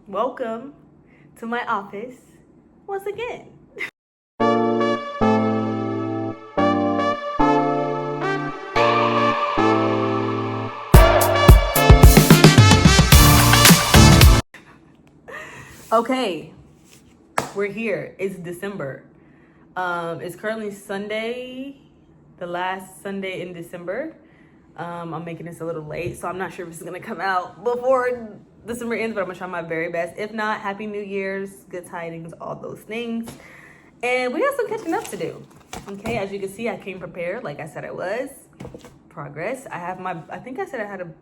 Welcome to my office once again. Okay, we're here. It's December. It's currently Sunday, the last Sunday in December. I'm making this a little late, so I'm not sure if this is gonna come out before December ends, but I'm gonna try my very best. If not, Happy New Year's, good tidings, all those things. And we got some catching up to do. Okay, as you can see, I came prepared, like I said I was. Progress. I think I said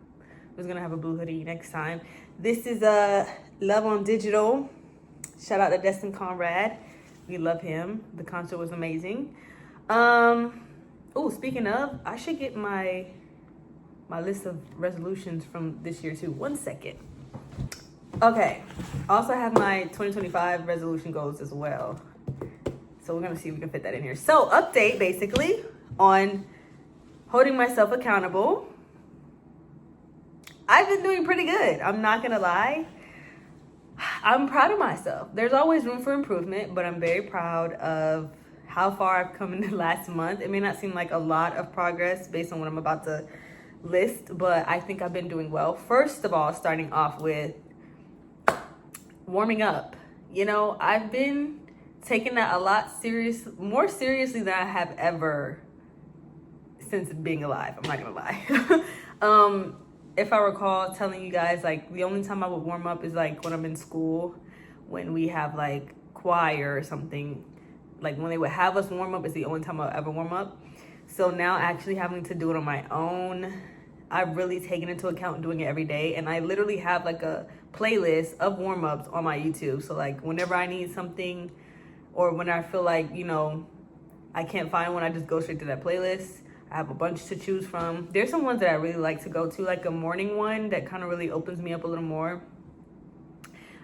was gonna have a blue hoodie next time. This is Love on Digital. Shout out to Destin Conrad. We love him. The concert was amazing. Speaking of, I should get my list of resolutions from this year too. 1 second. Okay. Also have my 2025 resolution goals as well. So we're gonna see if we can fit that in here. So update basically on holding myself accountable. I've been doing pretty good. I'm not gonna lie. I'm proud of myself. There's always room for improvement, but I'm very proud of how far I've come in the last month. It may not seem like a lot of progress based on what I'm about to list, but I think I've been doing well. First of all, starting off with warming up. You know, I've been taking that a lot more seriously than I have ever since being alive. I'm not gonna lie. If I recall telling you guys, like, the only time I would warm up is like when I'm in school, when we have like choir or something. Like when they would have us warm up is the only time I'll ever warm up. So now actually having to do it on my own, I've really taken into account doing it every day. And I literally have like a playlist of warm-ups on my YouTube. So like whenever I need something or when I feel like, you know, I can't find one, I just go straight to that playlist. I have a bunch to choose from. There's some ones that I really like to go to, like a morning one that kind of really opens me up a little more.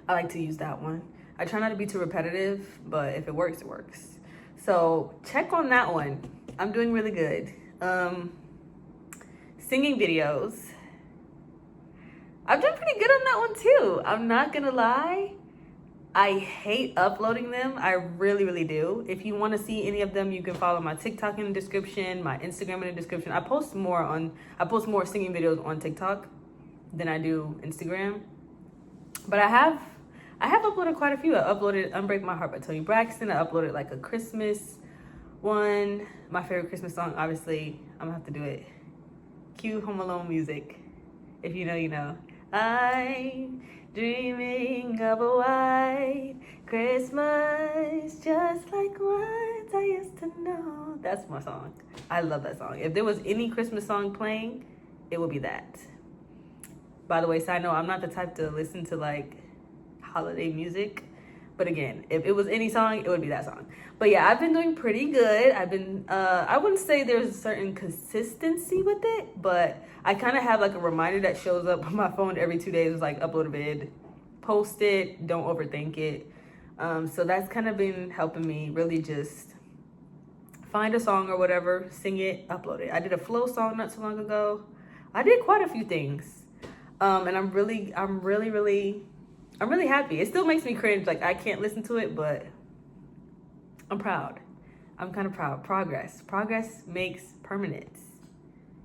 I like to use that one. I try not to be too repetitive, but if it works, it works. So check on that one. I'm doing really good. Singing videos. I've done pretty good on that one too. I'm not gonna lie. I hate uploading them. I really, really do. If you want to see any of them, you can follow my TikTok in the description, my Instagram in the description. I post more singing videos on TikTok than I do Instagram. But I have uploaded quite a few. I uploaded Unbreak My Heart by Toni Braxton. I uploaded like a Christmas one. My favorite Christmas song, obviously, I'm gonna have to do it. Cue Home Alone music. If you know, you know. I'm dreaming of a white Christmas, just like ones I used to know. That's my song. I love that song. If there was any Christmas song playing, it would be that. By the way, side note, I'm not the type to listen to like holiday music. But again, if it was any song, it would be that song. But yeah, I've been doing pretty good. I wouldn't say there's a certain consistency with it, but I kind of have like a reminder that shows up on my phone every 2 days. It's like upload a vid, post it, don't overthink it. So that's kind of been helping me really just find a song or whatever, sing it, upload it. I did a flow song not so long ago. I did quite a few things. And I'm really happy. It still makes me cringe. Like I can't listen to it, but I'm proud. I'm kind of proud. Progress makes permanence.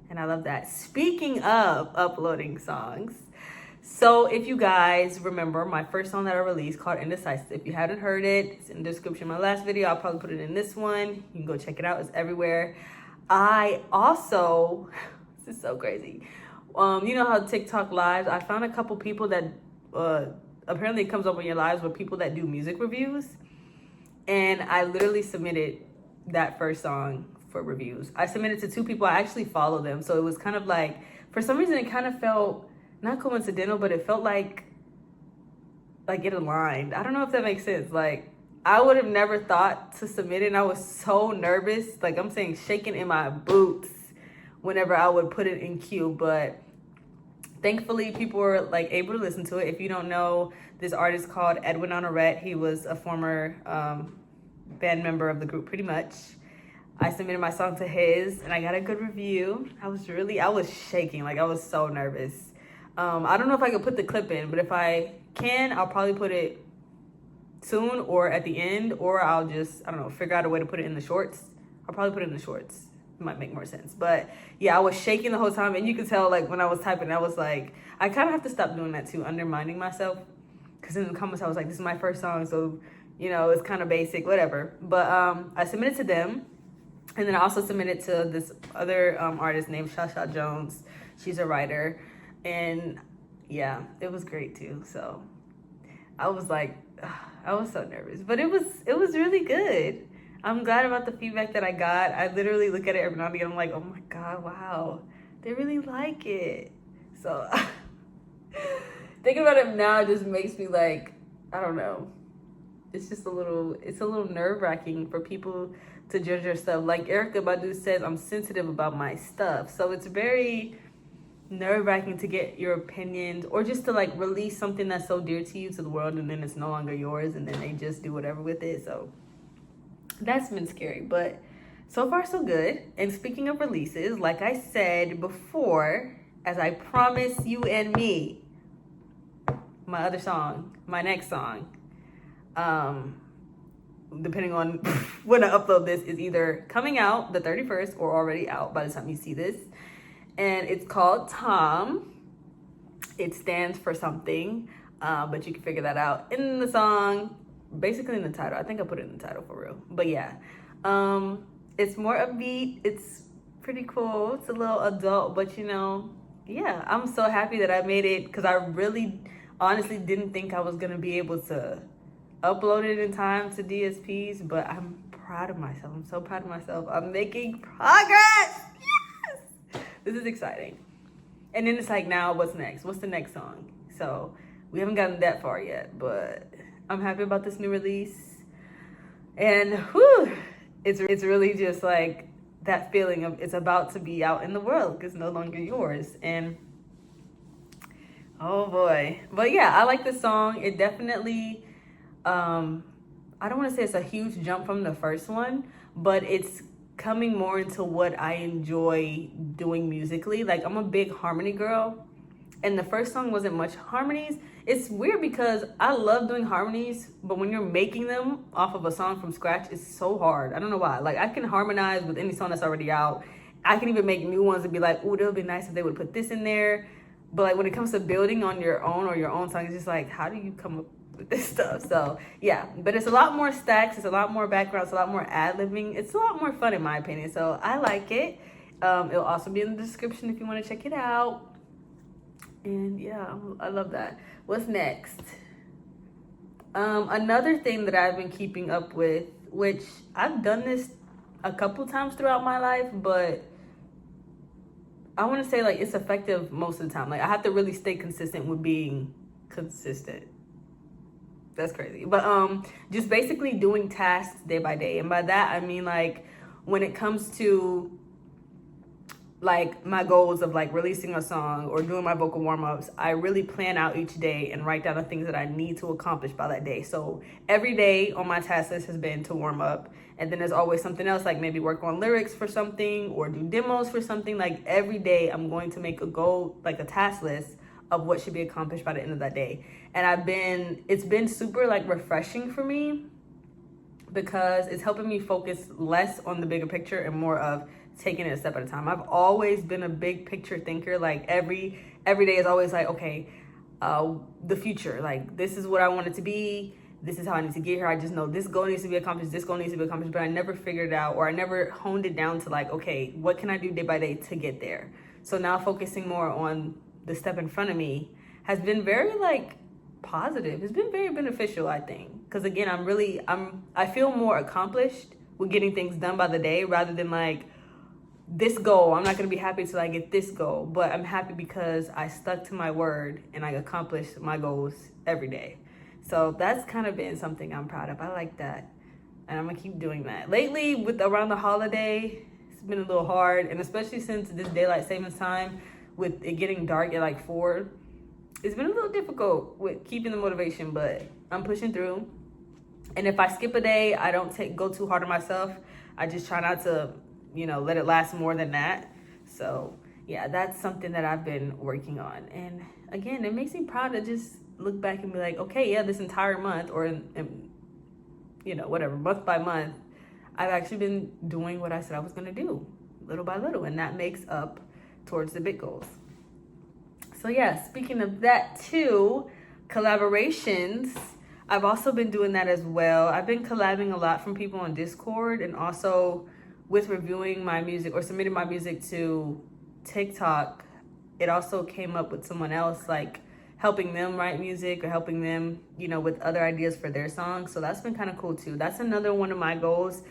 And I love that. Speaking of uploading songs, so if you guys remember my first song that I released called Indecisive, if you haven't heard it, it's in the description of my last video. I'll probably put it in this one. You can go check it out. It's everywhere. I also, this is so crazy. You know how TikTok lives, I found a couple people that apparently it comes up on your lives with people that do music reviews. And I literally submitted that first song for reviews. I submitted to 2 people. I actually follow them. So it was kind of like, for some reason, it kind of felt not coincidental, but it felt like it aligned. I don't know if that makes sense. Like I would have never thought to submit it. And I was so nervous. Like I'm saying, shaking in my boots whenever I would put it in queue. But thankfully, people were like able to listen to it. If you don't know, this artist called Edwin Honorette. He was a former band member of the group, pretty much. I submitted my song to his, and I got a good review. I was shaking. Like, I was so nervous. I don't know if I could put the clip in, but if I can, I'll probably put it soon or at the end, or I'll just, I don't know, figure out a way to put it in the shorts. I'll probably put it in the shorts. It might make more sense. But yeah, I was shaking the whole time, and you could tell, like, when I was typing, I was like, I kind of have to stop doing that too, undermining myself. Because in the comments, I was like, this is my first song, so, you know, it's kind of basic, whatever. But I submitted to them. And then I also submitted to this other artist named Shasha Jones. She's a writer. And yeah, it was great too. So I was like, I was so nervous. But it was really good. I'm glad about the feedback that I got. I literally look at it every now and again. I'm like, oh my God, wow. They really like it. So thinking about it now just makes me like, I don't know. It's just a little nerve-wracking for people to judge your stuff. Like Erykah Badu says, I'm sensitive about my stuff. So it's very nerve-wracking to get your opinions, or just to like release something that's so dear to you to the world, and then it's no longer yours, and then they just do whatever with it. So that's been scary, but so far so good. And speaking of releases, like I said before, as I promised you and me, my other song, my next song, depending on when I upload this, is either coming out the 31st or already out by the time you see this. And it's called T.O.M. It stands for something, but you can figure that out in the song, basically in the title. I think I put it in the title for real. But yeah, it's more upbeat. It's pretty cool. It's a little adult, but you know, yeah, I'm so happy that I made it, because I really honestly didn't think I was going to be able to upload it in time to DSPs, but I'm proud of myself. I'm so proud of myself. I'm making progress. Yes! This is exciting. And then it's like, now what's next? What's the next song? So we haven't gotten that far yet, but I'm happy about this new release. And whew, it's really just like that feeling of it's about to be out in the world, because it's no longer yours. And oh boy. But yeah, I like this song. It definitely, I don't want to say it's a huge jump from the first one, but it's coming more into what I enjoy doing musically. Like, I'm a big harmony girl, and the first song wasn't much harmonies. It's weird because I love doing harmonies, but when you're making them off of a song from scratch, it's so hard. I don't know why. Like, I can harmonize with any song that's already out. I can even make new ones and be like, ooh, it would be nice if they would put this in there. But like when it comes to building on your own or your own song, it's just like, how do you come up with this stuff? So yeah, but it's a lot more stacks. It's a lot more background. It's a lot more ad-libbing. It's a lot more fun in my opinion. So I like it. It'll also be in the description if you want to check it out. And yeah, I love that. What's next? Another thing that I've been keeping up with, which I've done this a couple times throughout my life, but I want to say like it's effective most of the time. Like, I have to really stay consistent with being consistent. That's crazy. But just basically doing tasks day by day. And by that, I mean like when it comes to like my goals of like releasing a song or doing my vocal warm-ups, I really plan out each day and write down the things that I need to accomplish by that day. So every day on my task list has been to warm up. And then there's always something else, like maybe work on lyrics for something or do demos for something. Like every day I'm going to make a goal, like a task list of what should be accomplished by the end of that day. And it's been super like refreshing for me, because it's helping me focus less on the bigger picture and more of taking it a step at a time. I've always been a big picture thinker. Like every day is always like, okay, the future, like this is what I want it to be. This is how I need to get here. I just know this goal needs to be accomplished. This goal needs to be accomplished, but I never figured out, or I never honed it down to like, okay, what can I do day by day to get there? So now focusing more on the step in front of me has been very like positive. It's been very beneficial, I think. Because again, I feel more accomplished with getting things done by the day, rather than like, this goal, I'm not going to be happy until I get this goal, but I'm happy because I stuck to my word and I accomplished my goals every day. So that's kind of been something I'm proud of. I like that, and I'm gonna keep doing that. Lately, with around the holiday, it's been a little hard, and especially since this daylight savings time, with it getting dark at like 4, it's been a little difficult with keeping the motivation, but I'm pushing through. And if I skip a day, I don't go too hard on myself. I just try not to, let it last more than that. So yeah, that's something that I've been working on. And again, it makes me proud to just look back and be like, okay, yeah, this entire month, or whatever, month by month, I've actually been doing what I said I was going to do, little by little, and that makes up towards the big goals. So yeah, speaking of that too, collaborations, I've also been doing that as well. I've been collabing a lot from people on Discord, and also with reviewing my music or submitting my music to TikTok. It also came up with someone else, like helping them write music or helping them, with other ideas for their songs. So that's been kind of cool too. That's another one of my goals,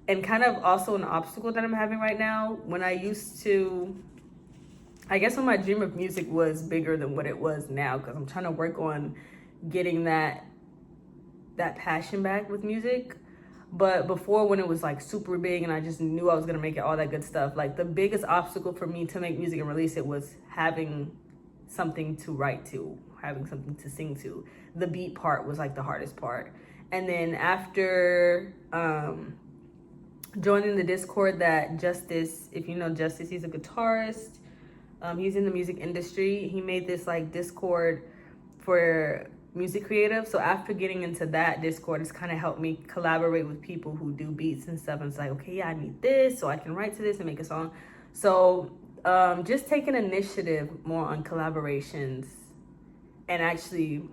and kind of also an obstacle that I'm having right now. When I used to, I guess when my dream of music was bigger than what it was now, because I'm trying to work on getting that passion back with music. But before, when it was like super big and I just knew I was gonna make it, all that good stuff, like the biggest obstacle for me to make music and release it was having something to write to, having something to sing to. The beat part was like the hardest part. And then after joining the Discord that Justice, if you know Justice, he's a guitarist. He's in the music industry. He made this like Discord for music creative. So after getting into that Discord, it's kind of helped me collaborate with people who do beats and stuff. And it's like, okay, yeah, I need this so I can write to this and make a song. So just taking initiative more on collaborations and actually,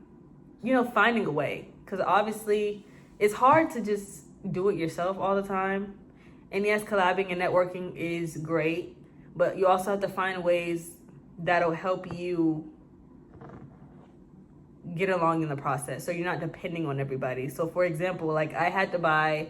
finding a way. Because obviously it's hard to just do it yourself all the time. And yes, collabing and networking is great, but you also have to find ways that'll help you get along in the process, so you're not depending on everybody. So for example, like I had to buy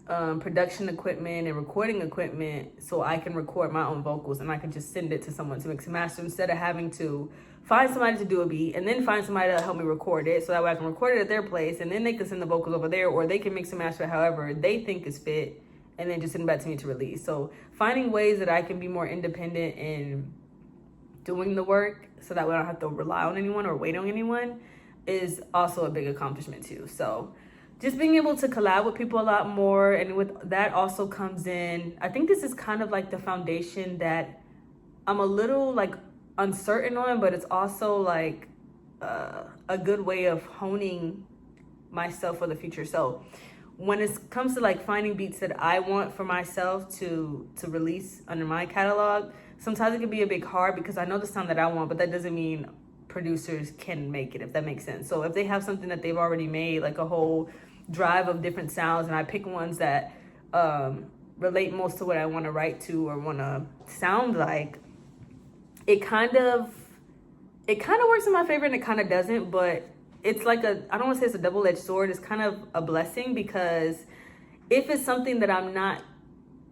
production equipment and recording equipment so I can record my own vocals, and I can just send it to someone to mix and master, instead of having to find somebody to do a beat and then find somebody to help me record it, so that way I can record it at their place and then they can send the vocals over there, or they can mix and master it however they think is fit and then just send it back to me to release. So finding ways that I can be more independent in doing the work so that way I don't have to rely on anyone or wait on anyone is also a big accomplishment too. So just being able to collab with people a lot more, and with that also comes in, I think this is kind of like the foundation that I'm a little like uncertain on, but it's also like a good way of honing myself for the future. So when it comes to like finding beats that I want for myself to release under my catalog, sometimes it can be a bit hard because I know the sound that I want, but that doesn't mean producers can make it, if that makes sense. So if they have something that they've already made, like a whole drive of different sounds, and I pick ones that relate most to what I want to write to or want to sound like, it kind of works in my favor and it kind of doesn't. But it's like I don't want to say it's a double-edged sword. It's kind of a blessing, because if it's something that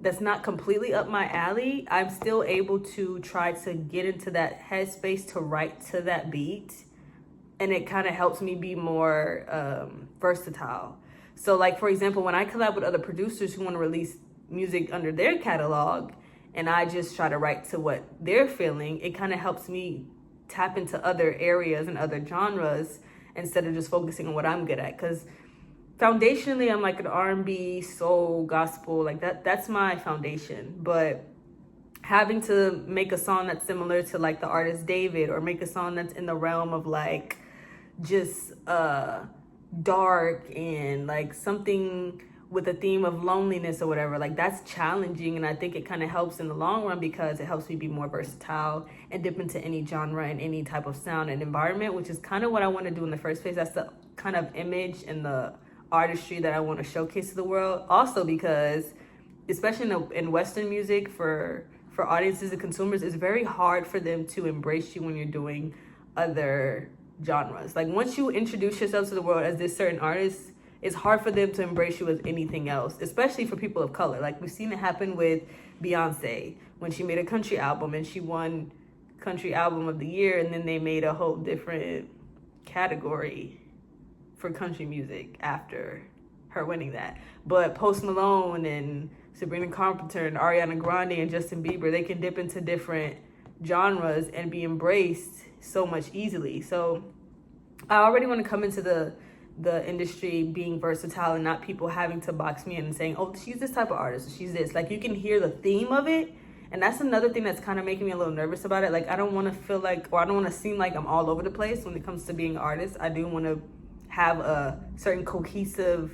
that's not completely up my alley, I'm still able to try to get into that headspace to write to that beat. And it kind of helps me be more versatile. So like, for example, when I collab with other producers who want to release music under their catalog, and I just try to write to what they're feeling, it kind of helps me tap into other areas and other genres instead of just focusing on what I'm good at. Because foundationally, I'm like an R&B, soul, gospel, like that's my foundation. But having to make a song that's similar to like the artist David, or make a song that's in the realm of like just dark and like something with a theme of loneliness or whatever, like that's challenging. And I think it kind of helps in the long run, because it helps me be more versatile and dip into any genre and any type of sound and environment, which is kind of what I want to do in the first place. That's the kind of image and the artistry that I want to showcase to the world. Also because, especially in Western music, for audiences and consumers, it's very hard for them to embrace you when you're doing other genres. Like once you introduce yourself to the world as this certain artist, it's hard for them to embrace you as anything else, especially for people of color. Like we've seen it happen with Beyonce when she made a country album and she won Country Album of the Year, and then they made a whole different category for country music after her winning that. But Post Malone and Sabrina Carpenter and Ariana Grande and Justin Bieber, they can dip into different genres and be embraced so much easily. So I already want to come into the industry being versatile and not people having to box me in and saying, oh, she's this type of artist, she's this. Like you can hear the theme of it And that's another thing that's kind of making me a little nervous about it. Like, I don't want to feel like, or I don't want to seem like I'm all over the place when it comes to being an artist. I do want to have a certain cohesive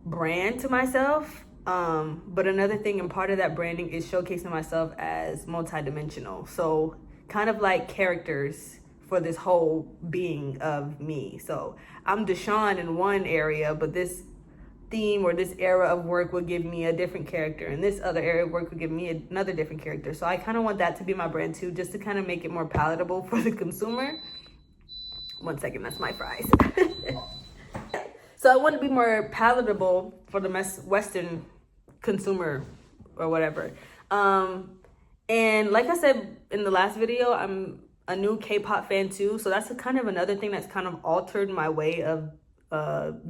brand to myself. But another thing and part of that branding is showcasing myself as multidimensional. So kind of like characters for this whole being of me. So I'm Deshawn in one area, but this theme or this era of work will give me a different character, and this other area of work will give me another different character. So I kind of want that to be my brand too, just to kind of make it more palatable for the consumer. One second, that's my fries. So I want to be more palatable for the Western consumer or whatever. And like I said in the last video, I'm a new K-pop fan too. So that's kind of another thing that's kind of altered my way of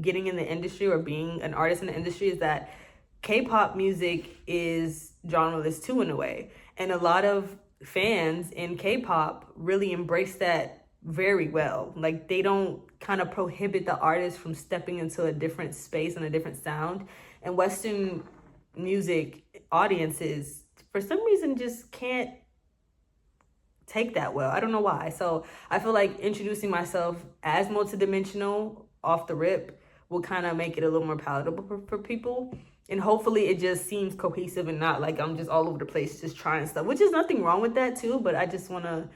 getting in the industry or being an artist in the industry, is that K-pop music is genreless too in a way. And a lot of fans in K-pop really embrace that very well. Like, they don't kind of prohibit the artist from stepping into a different space and a different sound. And Western music audiences, for some reason, just can't take that well. I don't know why. So I feel like introducing myself as multidimensional off the rip will kind of make it a little more palatable for people. And hopefully it just seems cohesive and not like I'm just all over the place just trying stuff, which is nothing wrong with that too. But I just want to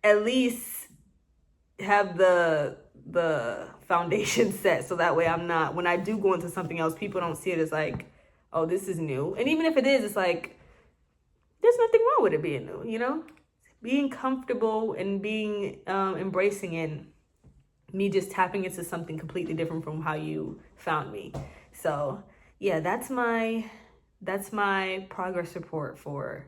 at least have the foundation set, so that way I'm not, when I do go into something else, people don't see it as like, oh, this is new. And even if it is, it's like, there's nothing wrong with it being new, you know? Being comfortable and being embracing it, me just tapping into something completely different from how you found me. So yeah, that's my progress report for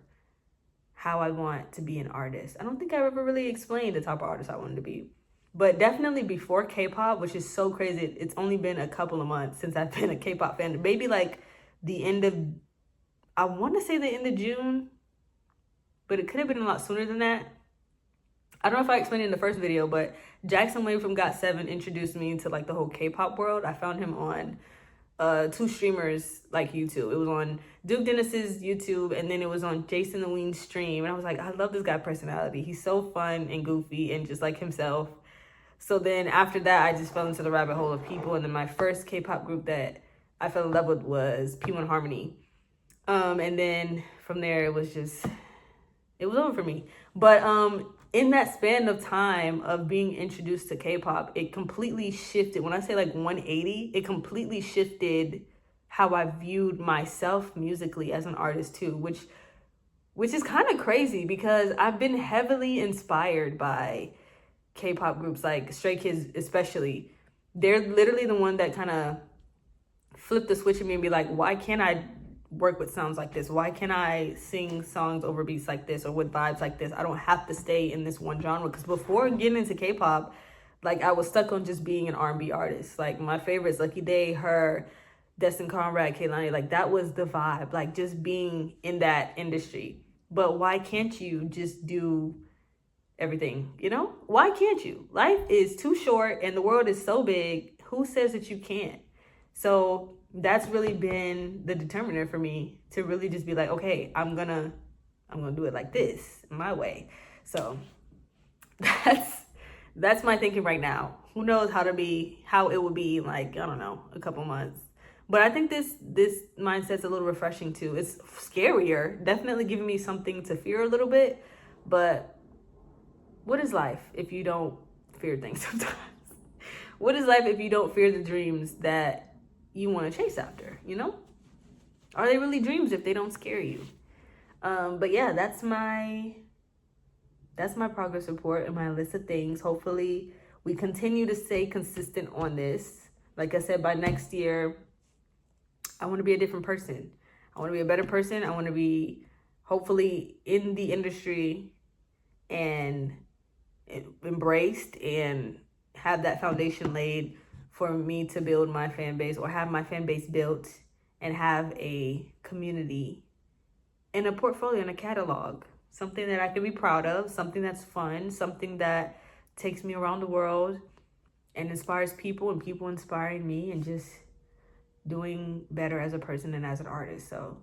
how I want to be an artist. I don't think I ever really explained the type of artist I wanted to be. But definitely before K-pop, which is so crazy. It's only been a couple of months since I've been a K-pop fan. Maybe like the end of, I want to say the end of June, but it could have been a lot sooner than that. I don't know if I explained it in the first video, but Jackson Wade from Got7 introduced me into like the whole K-pop world. I found him on two streamers like YouTube. It was on Duke Dennis's YouTube, and then it was on Jason the Ween's stream. And I was like, I love this guy's personality. He's so fun and goofy and just like himself. So then after that, I just fell into the rabbit hole of people. And then my first K-pop group that I fell in love with was P1 Harmony. And then from there, it was over for me. But in that span of time of being introduced to K-pop, it completely shifted. When I say like 180, it completely shifted how I viewed myself musically as an artist too, which is kind of crazy because I've been heavily inspired by K-pop groups like Stray Kids especially. They're literally the one that kind of flipped the switch at me and be like, why can't I work with sounds like this? Why can't I sing songs over beats like this or with vibes like this? I don't have to stay in this one genre. Because before getting into K-pop, like I was stuck on just being an R&B artist. Like my favorites, Lucky Day, Her, Destin Conrad, Kehlani, like that was the vibe, like just being in that industry. But why can't you just do everything, you know? Why can't you? Life is too short and the world is so big. Who says that you can't? So that's really been the determiner for me to really just be like, okay, I'm gonna do it like this, my way. So that's my thinking right now. Who knows how it will be in like, I don't know, a couple months. But I think this mindset's a little refreshing too. It's scarier, definitely giving me something to fear a little bit. But what is life if you don't fear things sometimes? What is life if you don't fear the dreams that you want to chase after, you know? Are they really dreams if they don't scare you? But yeah, that's my progress report and my list of things. Hopefully we continue to stay consistent on this. Like I said, by next year, I want to be a different person. I want to be a better person. I want to be hopefully in the industry and embraced and have that foundation laid for me to build my fan base, or have my fan base built and have a community and a portfolio and a catalog, something that I can be proud of, something that's fun, something that takes me around the world and inspires people, and people inspiring me, and just doing better as a person and as an artist. So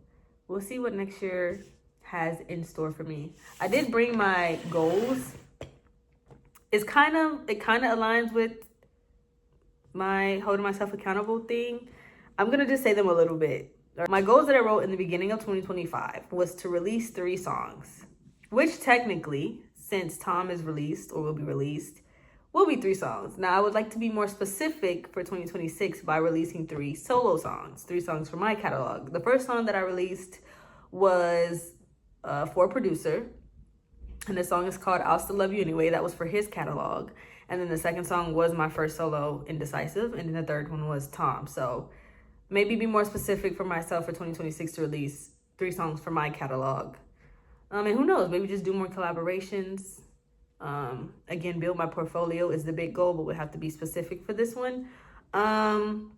we'll see what next year has in store for me. I did bring my goals. It kind of aligns with my holding myself accountable thing. I'm gonna just say them a little bit. My goals that I wrote in the beginning of 2025 was to release 3 songs, which technically, since T.O.M is released or will be released, will be 3 songs. Now, I would like to be more specific for 2026 by releasing 3 solo songs, 3 songs from my catalog. The first song that I released was for a producer, and the song is called I'll Still Love You Anyway. That was for his catalog. And then the second song was my first solo, Indecisive, and then the third one was T.O.M. So maybe be more specific for myself for 2026 to release 3 songs for my catalog. And who knows, maybe just do more collaborations. Again, build my portfolio is the big goal, but we'll have to be specific for this one. Some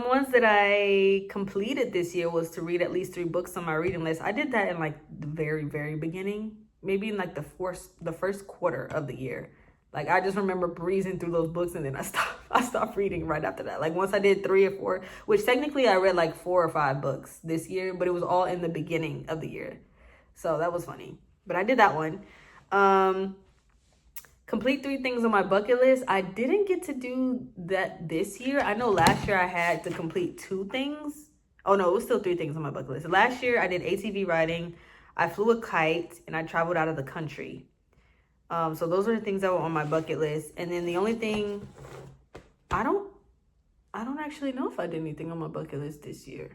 ones that I completed this year was to read at least 3 books on my reading list. I did that in like the very, very beginning, maybe in like the first quarter of the year. Like, I just remember breezing through those books, and then I stopped reading right after that. Like, once I did 3 or 4, which technically I read like 4 or 5 books this year, but it was all in the beginning of the year. So that was funny. But I did that one. Complete 3 things on my bucket list. I didn't get to do that this year. I know last year I had to complete 2 things. Oh no, it was still 3 things on my bucket list. Last year I did ATV riding, I flew a kite, and I traveled out of the country. So those are the things that were on my bucket list. And then the only thing, I don't actually know if I did anything on my bucket list this year.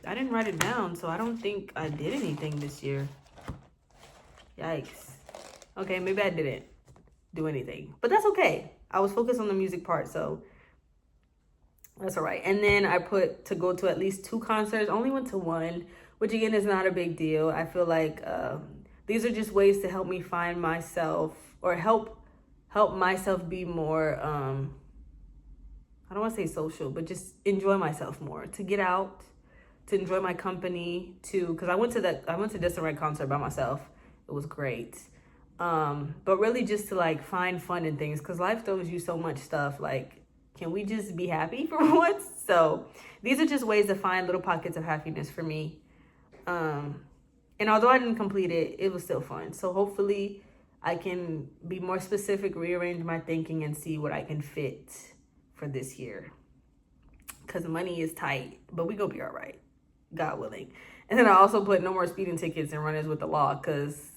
I didn't write it down, so I don't think I did anything this year. Yikes. Okay, maybe I didn't do anything, but that's okay. I was focused on the music part, so that's all right. And then I put to go to at least 2 concerts. Only went to 1, which again is not a big deal. I feel like these are just ways to help me find myself, or help myself be more, I don't want to say social, but just enjoy myself more, to get out, to enjoy my company, because I went to Distant Red concert by myself. It was great. But really just to like find fun in things, because life throws you so much stuff. Like, can we just be happy for once? So these are just ways to find little pockets of happiness for me. And although I didn't complete it, it was still fun. So hopefully I can be more specific, rearrange my thinking, and see what I can fit for this year. Because money is tight, but we gonna be all right, God willing. And then I also put no more speeding tickets and runners with the law, because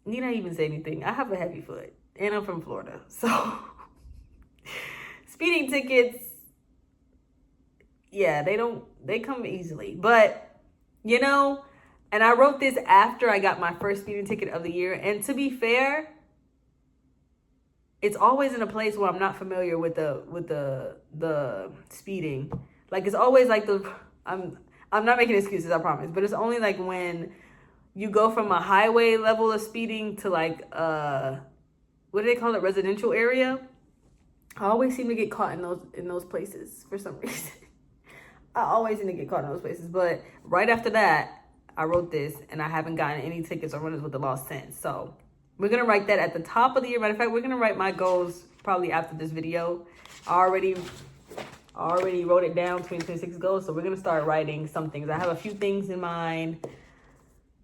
need I even say anything? I have a heavy foot, and I'm from Florida, so speeding tickets, yeah, they come easily. But you know, and I wrote this after I got my first speeding ticket of the year, and to be fair, it's always in a place where I'm not familiar with the speeding. Like, it's always like I'm not making excuses, I promise, but it's only like when you go from a highway level of speeding to like what do they call it, residential area. I always seem to get caught in those places for some reason. I always seem to get caught in those places. But right after that, I wrote this, and I haven't gotten any tickets or runners with the law since. So we're gonna write that at the top of the year. Matter of fact, we're gonna write my goals probably after this video. I already wrote it down, 2026 goals. So we're gonna start writing some things. I have a few things in mind.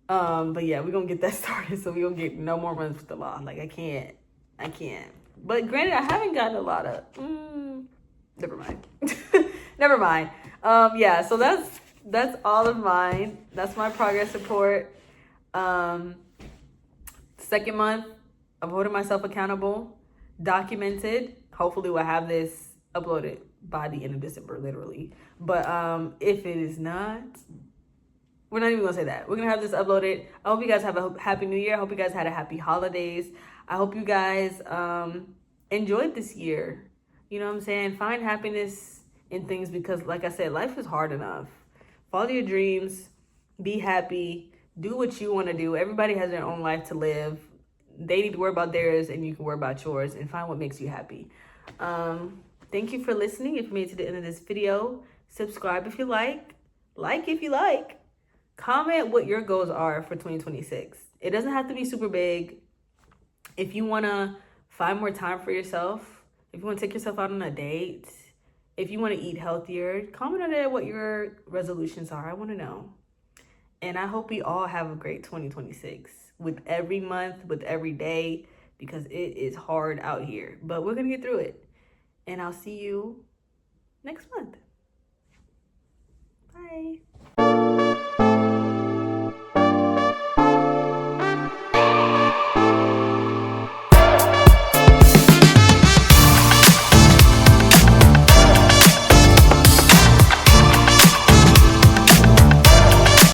But yeah, we're gonna get that started, so we're gonna get no more runs with the law. Like, I can't. But granted, I haven't gotten a lot of never mind. Never mind. Yeah, so that's all of mine. That's my progress report. Second month of holding myself accountable, documented. Hopefully we'll have this uploaded by the end of December, literally. But if it is not, we're not even gonna say that. We're gonna have this uploaded. I hope you guys have a happy new year. I hope you guys had a happy holidays. I hope you guys enjoyed this year. You know what I'm saying? Find happiness in things, because like I said, life is hard enough. Follow your dreams, be happy, do what you want to do. Everybody has their own life to live. They need to worry about theirs, and you can worry about yours, and find what makes you happy. Thank you for listening. If you made it to the end of this video, subscribe if you like if you like. Comment what your goals are for 2026. It doesn't have to be super big. If you want to find more time for yourself, if you want to take yourself out on a date, If you want to eat healthier, comment on it what your resolutions are. I want to know. And I hope we all have a great 2026 with every month, with every day, because it is hard out here. But we're going to get through it. And I'll see you next month. Bye.